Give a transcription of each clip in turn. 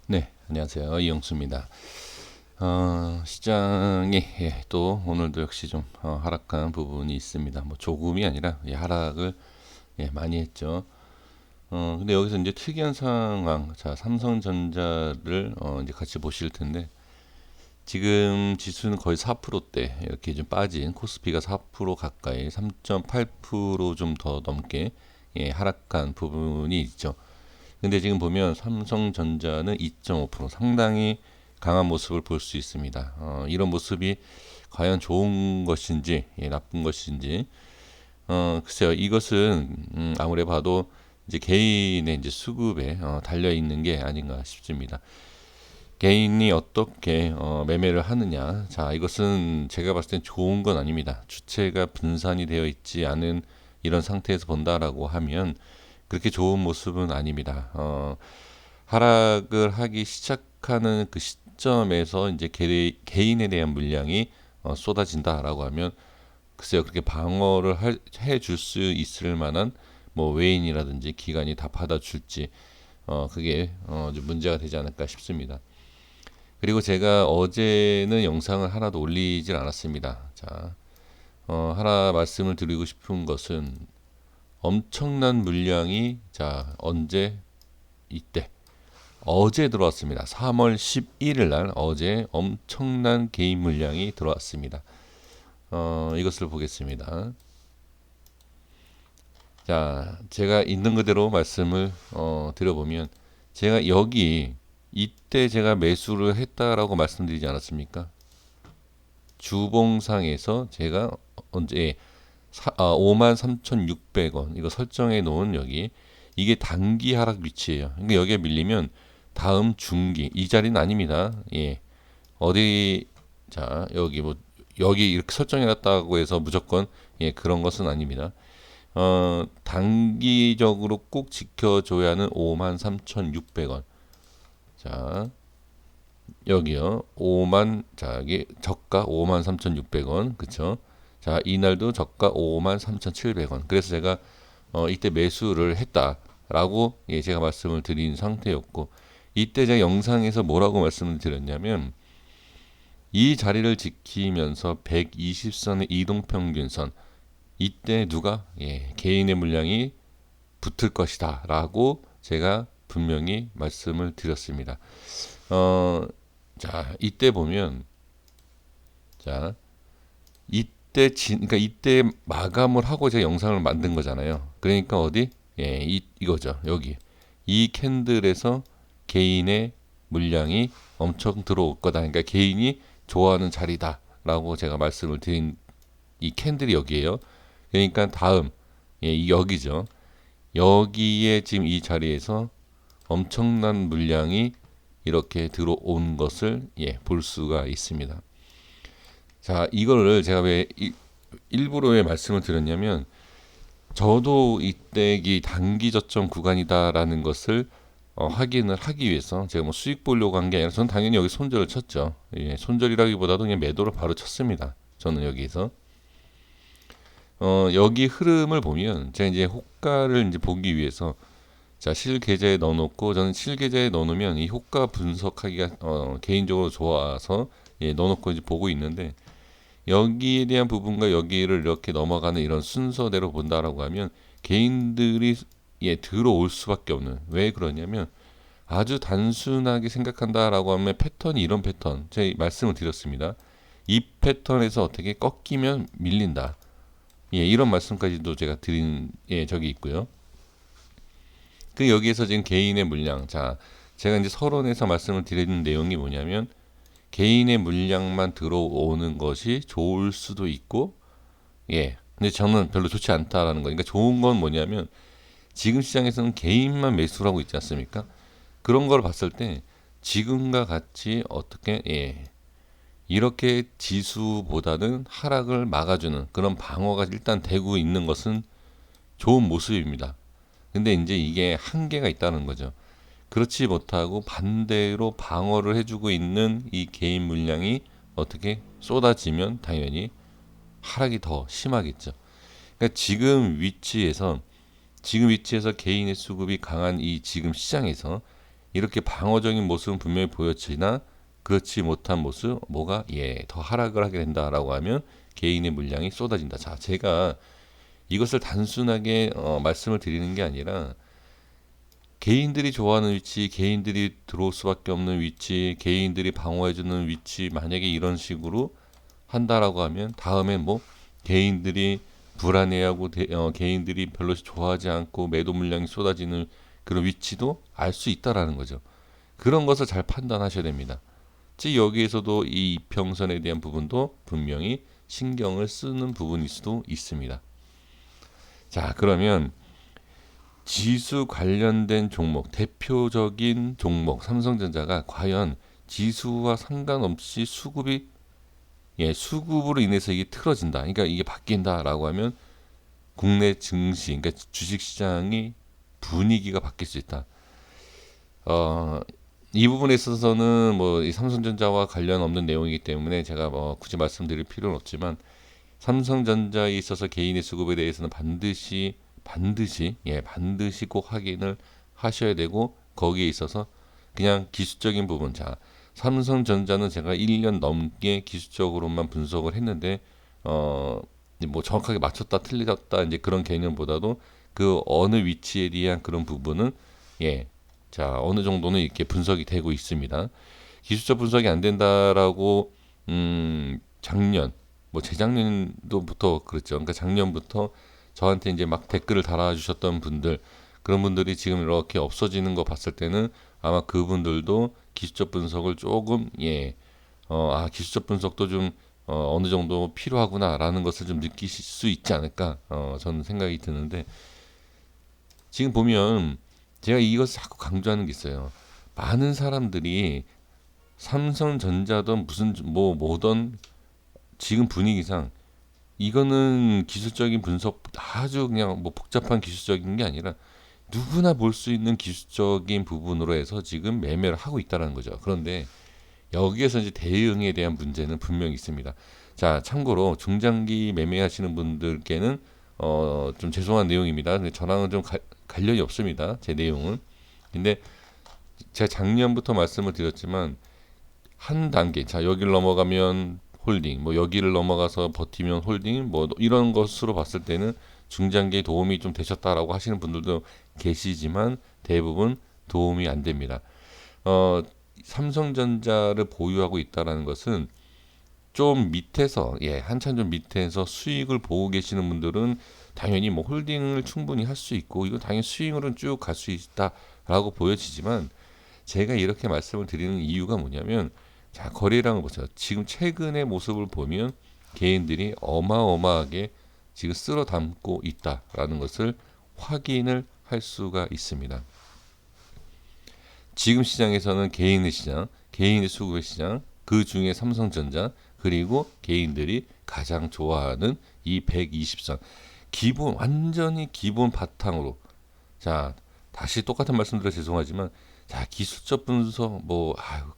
네, 안녕하세요. 이영수입니다. 시장이 또 오늘도 역시 좀 하락한 부분이 있습니다. 뭐 조금이 아니라 하락을 많이 했죠. 근데 여기서 이제 특이한 상황, 자, 삼성전자를 이제 같이 보실 텐데 지금 지수는 거의 4%대 이렇게 좀 빠진 코스피가 4% 가까이 3.8%좀 더 넘게 하락한 부분이 있죠. 근데 지금 보면 삼성전자는 2.5% 상당히 강한 모습을 볼 수 있습니다. 이런 모습이 과연 좋은 것인지 나쁜 것인지 글쎄요. 이것은 아무래 봐도 이제 개인의 이제 수급에 달려 있는 게 아닌가 싶습니다. 개인이 어떻게 매매를 하느냐. 자, 이것은 제가 봤을 땐 좋은 건 아닙니다. 주체가 분산이 되어 있지 않은 이런 상태에서 본다라고 하면 그렇게 좋은 모습은 아닙니다. 하락을 하기 시작하는 그 시점에서 이제 개인에 대한 물량이 쏟아진다라고 하면 글쎄요 그렇게 방어를 해줄 수 있을 만한 뭐 외인이라든지 기관이 다 받아줄지 그게 좀 문제가 되지 않을까 싶습니다. 그리고 제가 어제는 영상을 하나도 올리질 않았습니다. 자, 하나 말씀을 드리고 싶은 것은 엄청난 물량이 자 언제 이때 어제 들어왔습니다. 3월 11일 날 어제 엄청난 개인 물량이 들어왔습니다. 이것을 보겠습니다. 자, 제가 있는 그대로 말씀을 드려보면 제가 여기 이때 제가 매수를 했다라고 말씀드리지 않았습니까? 주봉상에서 제가 언제 53,600원 이거 설정해 놓은 여기 이게 단기 하락 위치예요. 그러니까 여기에 밀리면 다음 중기 이 자리는 아닙니다. 예. 어디 자 여기 뭐 여기 이렇게 설정해 놨다고 해서 무조건 그런 것은 아닙니다. 단기적으로 꼭 지켜줘야 하는 53,600원. 자, 여기요. 5만 자, 여기 저가 53,600원. 그쵸? 자, 이날도 저가 53,700원. 그래서 제가 이때 매수를 했다라고 제가 말씀을 드린 상태였고 이때 제가 영상에서 뭐라고 말씀을 드렸냐면 이 자리를 지키면서 120선의 이동평균선 이때 누가 개인의 물량이 붙을 것이다라고 제가 분명히 말씀을 드렸습니다. 어, 자 이때 보면 자 그러니까 이때 마감을 하고 제가 영상을 만든 거잖아요. 그러니까 어디 이거죠 여기 이 캔들에서 개인의 물량이 엄청 들어올 거다. 그러니까 개인이 좋아하는 자리다라고 제가 말씀을 드린 이 캔들이 여기에요. 그러니까 다음 여기죠. 여기에 지금 이 자리에서 엄청난 물량이 이렇게 들어온 것을 볼 수가 있습니다. 자, 이거를 제가 왜 일부러 왜 말씀을 드렸냐면 저도 이때기 단기 저점 구간이다라는 것을 확인을 하기 위해서 제가 뭐 수익 보려고 한 게 아니라 저는 당연히 여기 손절을 쳤죠. 손절이라기보다도 그냥 매도를 바로 쳤습니다. 저는 여기서 여기 흐름을 보면 제가 이제 호가를 이제 보기 위해서 자 실계좌에 넣어놓고 저는 실계좌에 넣어놓으면 이 호가 분석하기가 개인적으로 좋아서 넣어놓고 이제 보고 있는데 여기에 대한 부분과 여기를 이렇게 넘어가는 이런 순서대로 본다라고 하면 개인들이 들어올 수밖에 없는 왜 그러냐면 아주 단순하게 생각한다라고 하면 패턴이 이런 패턴 제가 말씀을 드렸습니다. 이 패턴에서 어떻게 꺾이면 밀린다. 이런 말씀까지도 제가 드린 적이 있고요. 그 여기에서 지금 개인의 물량 자 제가 이제 서론에서 말씀을 드리는 내용이 뭐냐면 개인의 물량만 들어오는 것이 좋을 수도 있고 근데 저는 별로 좋지 않다라는 거. 그러니까 좋은 건 뭐냐면 지금 시장에서는 개인만 매수를 하고 있지 않습니까? 그런 걸 봤을 때 지금과 같이 어떻게 이렇게 지수보다는 하락을 막아주는 그런 방어가 일단 되고 있는 것은 좋은 모습입니다. 근데 이제 이게 한계가 있다는 거죠. 그렇지 못하고 반대로 방어를 해주고 있는 이 개인 물량이 어떻게 쏟아지면 당연히 하락이 더 심하겠죠. 그러니까 지금 위치에서 개인의 수급이 강한 이 지금 시장에서 이렇게 방어적인 모습은 분명히 보였으나 그렇지 못한 모습, 뭐가 더 하락을 하게 된다라고 하면 개인의 물량이 쏟아진다. 자, 제가 이것을 단순하게 말씀을 드리는 게 아니라 개인들이 좋아하는 위치, 개인들이 들어올 수밖에 없는 위치, 개인들이 방어해주는 위치, 만약에 이런 식으로 한다라고 하면 다음엔 뭐 개인들이 불안해하고 개인들이 별로 좋아하지 않고 매도 물량이 쏟아지는 그런 위치도 알 수 있다라는 거죠. 그런 것을 잘 판단하셔야 됩니다. 즉 여기에서도 이 이평선에 대한 부분도 분명히 신경을 쓰는 부분일 수도 있습니다. 자, 그러면 지수 관련된 종목, 대표적인 종목 삼성전자가 과연 지수와 상관없이 수급으로 인해서 이게 틀어진다. 그러니까 이게 바뀐다라고 하면 국내 증시, 그러니까 주식시장이 분위기가 바뀔 수 있다. 이 부분에 있어서는 뭐 이 삼성전자와 관련 없는 내용이기 때문에 제가 굳이 말씀드릴 필요는 없지만 삼성전자에 있어서 개인의 수급에 대해서는 반드시 꼭 확인을 하셔야 되고 거기에 있어서 그냥 기술적인 부분, 자 삼성전자는 제가 1년 넘게 기술적으로만 분석을 했는데 뭐 정확하게 맞췄다 틀렸다 이제 그런 개념보다도 그 어느 위치에 대한 그런 부분은 자 어느 정도는 이렇게 분석이 되고 있습니다. 기술적 분석이 안 된다라고 작년 뭐 재작년도부터 그랬죠. 그러니까 작년부터 저한테 이제 막 댓글을 달아주셨던 분들, 그런 분들이 지금 이렇게 없어지는 거 봤을 때는 아마 그분들도 기술적 분석을 조금 기술적 분석도 좀 어느 정도 필요하구나라는 것을 좀 느끼실 수 있지 않을까 저는 생각이 드는데, 지금 보면 제가 이것을 자꾸 강조하는 게 있어요. 많은 사람들이 삼성전자든 무슨 뭐든 지금 분위기상 이거는 기술적인 분석 아주 그냥 뭐 복잡한 기술적인 게 아니라 누구나 볼 수 있는 기술적인 부분으로 해서 지금 매매를 하고 있다는 거죠. 그런데 여기에서 이제 대응에 대한 문제는 분명히 있습니다. 자, 참고로 중장기 매매하시는 분들께는 좀 죄송한 내용입니다. 근데 저랑은 좀 관련이 없습니다. 제 내용은. 근데 제가 작년부터 말씀을 드렸지만 한 단계, 자 여기를 넘어가면 홀딩, 뭐 여기를 넘어가서 버티면 홀딩, 뭐 이런 것으로 봤을 때는 중장기에 도움이 좀 되셨다라고 하시는 분들도 계시지만 대부분 도움이 안 됩니다. 삼성전자를 보유하고 있다라는 것은 좀 밑에서 한참 좀 밑에서 수익을 보고 계시는 분들은 당연히 뭐 홀딩을 충분히 할 수 있고 이거 당연히 수익으로는 쭉 갈 수 있다라고 보여지지만, 제가 이렇게 말씀을 드리는 이유가 뭐냐면, 자 거래량을 보세요. 지금 최근의 모습을 보면 개인들이 어마어마하게 지금 쓸어 담고 있다라는 것을 확인을 할 수가 있습니다. 지금 시장에서는 개인의 시장, 개인의 수급의 시장, 그 중에 삼성전자, 그리고 개인들이 가장 좋아하는 이 120선, 기본 완전히 기본 바탕으로, 자 다시 똑같은 말씀드려 죄송하지만, 자 기술적 분석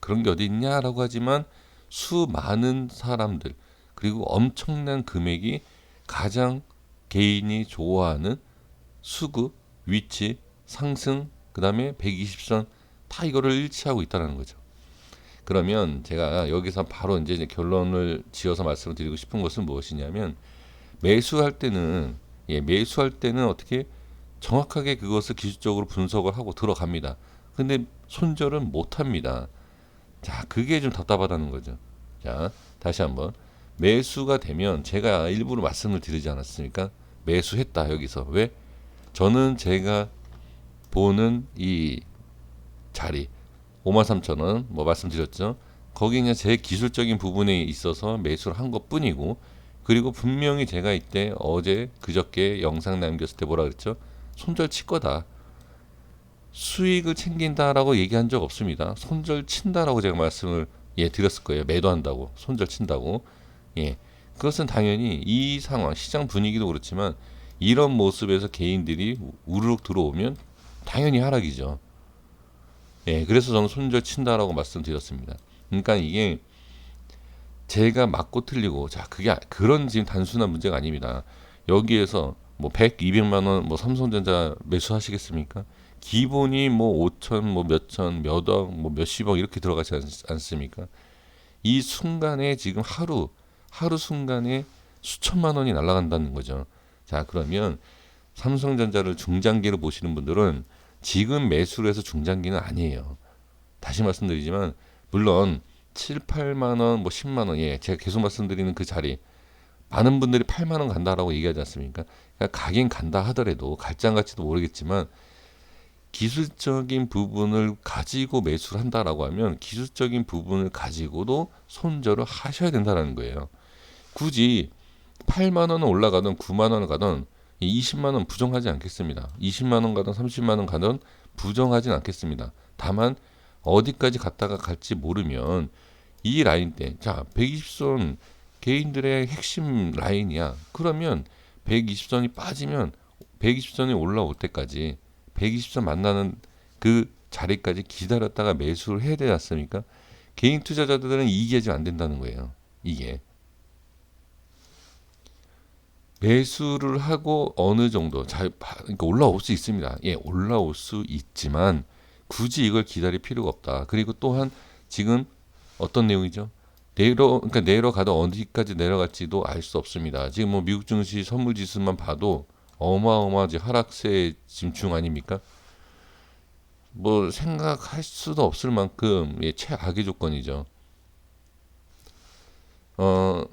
그런 게 어디 있냐라고 하지만 수많은 사람들 그리고 엄청난 금액이 가장 개인이 좋아하는 수급, 위치, 상승, 그 다음에 120선 다 이거를 일치하고 있다는 거죠. 그러면 제가 여기서 바로 이제 결론을 지어서 말씀을 드리고 싶은 것은 무엇이냐면, 매수할 때는 어떻게 정확하게 그것을 기술적으로 분석을 하고 들어갑니다. 근데 손절은 못 합니다. 자, 그게 좀 답답하다는 거죠. 자, 다시 한번. 매수가 되면 제가 일부러 말씀을 드리지 않았습니까? 매수했다, 여기서. 왜? 저는 제가 보는 이 자리, 53,000원, 뭐 말씀드렸죠. 거기 그냥 제 기술적인 부분에 있어서 매수를 한 것 뿐이고, 그리고 분명히 제가 이때 어제, 그저께 영상 남겼을 때 뭐라 그랬죠? 손절 칠 거다. 수익을 챙긴다라고 얘기한 적 없습니다. 손절 친다라고 제가 말씀을 드렸을 거예요. 매도한다고, 손절 친다고. 그것은 당연히 이 상황, 시장 분위기도 그렇지만 이런 모습에서 개인들이 우르륵 들어오면 당연히 하락이죠. 그래서 저는 손절 친다라고 말씀드렸습니다. 그러니까 이게 제가 맞고 틀리고, 자 그게 그런 지금 단순한 문제가 아닙니다. 여기에서 뭐 100, 200만 원 뭐 삼성전자 매수하시겠습니까? 기본이 뭐 5천, 뭐 몇천, 몇억, 뭐 몇십억 이렇게 들어가지 않습니까? 이 순간에 지금 하루 순간에 수천만 원이 날아간다는 거죠. 자, 그러면 삼성전자를 중장기로 보시는 분들은 지금 매수를 해서 중장기는 아니에요. 다시 말씀드리지만 물론 7, 8만 원, 뭐 10만 원, 예, 제가 계속 말씀드리는 그 자리 많은 분들이 8만 원 간다라고 얘기하지 않습니까? 그러니까 가긴 간다 하더라도 갈장 갈지도 모르겠지만 기술적인 부분을 가지고 매수를 한다라고 하면 기술적인 부분을 가지고도 손절을 하셔야 된다는 거예요. 굳이 8만 원은 올라가든 9만 원을 가든 20만 원 부정하지 않겠습니다. 20만 원 가든 30만 원 가든 부정하진 않겠습니다. 다만 어디까지 갔다가 갈지 모르면 이 라인 때, 자 120선 개인들의 핵심 라인이야. 그러면 120선이 빠지면 120선이 올라올 때까지 120선 만나는 그 자리까지 기다렸다가 매수를 해야 되지 않습니까? 개인 투자자들은 이게 지금 안 된다는 거예요. 이게. 매수를 하고 어느 정도 그러니까 올라올 수 있습니다. 예, 올라올 수 있지만 굳이 이걸 기다릴 필요가 없다. 그리고 또한 지금 어떤 내용이죠? 그러니까 내려가도 어디까지 내려갈지도 알 수 없습니다. 지금 뭐 미국 증시 선물 지수만 봐도 어마어마하게 하락세 지금 중 아닙니까? 뭐 생각할 수도 없을 만큼 예, 최악의 조건이죠. 어,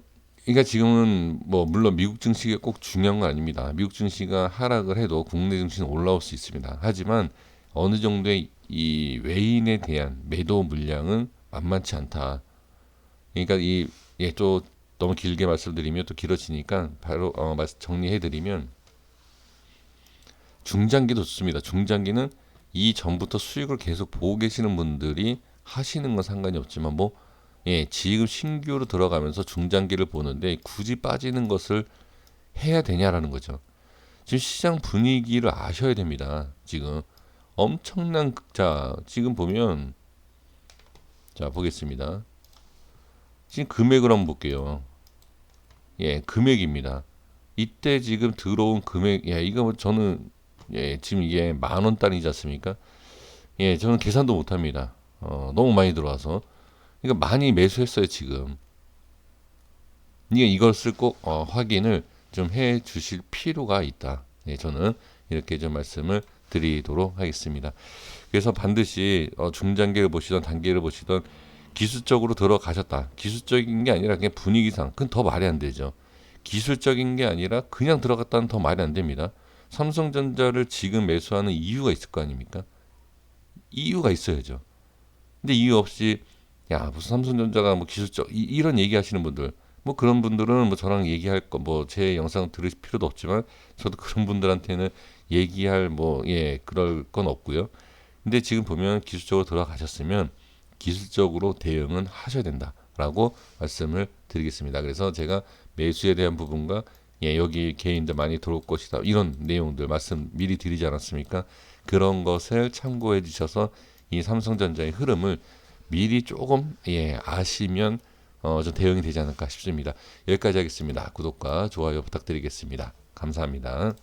그러니까 지금은 뭐 물론 미국 증시가 꼭 중요한 건 아닙니다. 미국 증시가 하락을 해도 국내 증시는 올라올 수 있습니다. 하지만 어느 정도의 이 외인에 대한 매도 물량은 만만치 않다. 그러니까 또 너무 길게 말씀드리면 또 길어지니까 바로 정리해드리면 중장기도 좋습니다. 중장기는 이 전부터 수익을 계속 보고 계시는 분들이 하시는 건 상관이 없지만 뭐 예, 지금 신규로 들어가면서 중장기를 보는데 굳이 빠지는 것을 해야 되냐라는 거죠. 지금 시장 분위기를 아셔야 됩니다. 지금 엄청난 자 지금 보면 자 보겠습니다. 지금 금액을 한번 볼게요. 예, 금액입니다. 이때 지금 들어온 금액, 예, 이거 뭐 저는 예, 지금 이게 10,000원단위지 않습니까? 예, 저는 계산도 못합니다. 너무 많이 들어와서. 그러니까 많이 매수했어요 지금. 이것을 꼭 확인을 좀 해 주실 필요가 있다. 예, 저는 이렇게 좀 말씀을 드리도록 하겠습니다. 그래서 반드시 중장기를 보시던 단기를 보시던 기술적으로 들어가셨다. 기술적인 게 아니라 그냥 분위기상 그건 더 말이 안 되죠. 기술적인 게 아니라 그냥 들어갔다는 더 말이 안 됩니다. 삼성전자를 지금 매수하는 이유가 있을 거 아닙니까? 이유가 있어야죠. 근데 이유 없이 야 무슨 삼성전자가 뭐 기술적 이런 얘기하시는 분들 뭐 그런 분들은 뭐 저랑 얘기할 거 뭐 제 영상 들으실 필요도 없지만 저도 그런 분들한테는 얘기할 뭐 예 그럴 건 없고요. 근데 지금 보면 기술적으로 들어가셨으면 기술적으로 대응은 하셔야 된다라고 말씀을 드리겠습니다. 그래서 제가 매수에 대한 부분과 예, 여기 개인들 많이 들어올 것이다 이런 내용들 말씀 미리 드리지 않았습니까? 그런 것을 참고해 주셔서 이 삼성전자의 흐름을 미리 조금 예, 아시면 좀 대응이 되지 않을까 싶습니다. 여기까지 하겠습니다. 구독과 좋아요 부탁드리겠습니다. 감사합니다.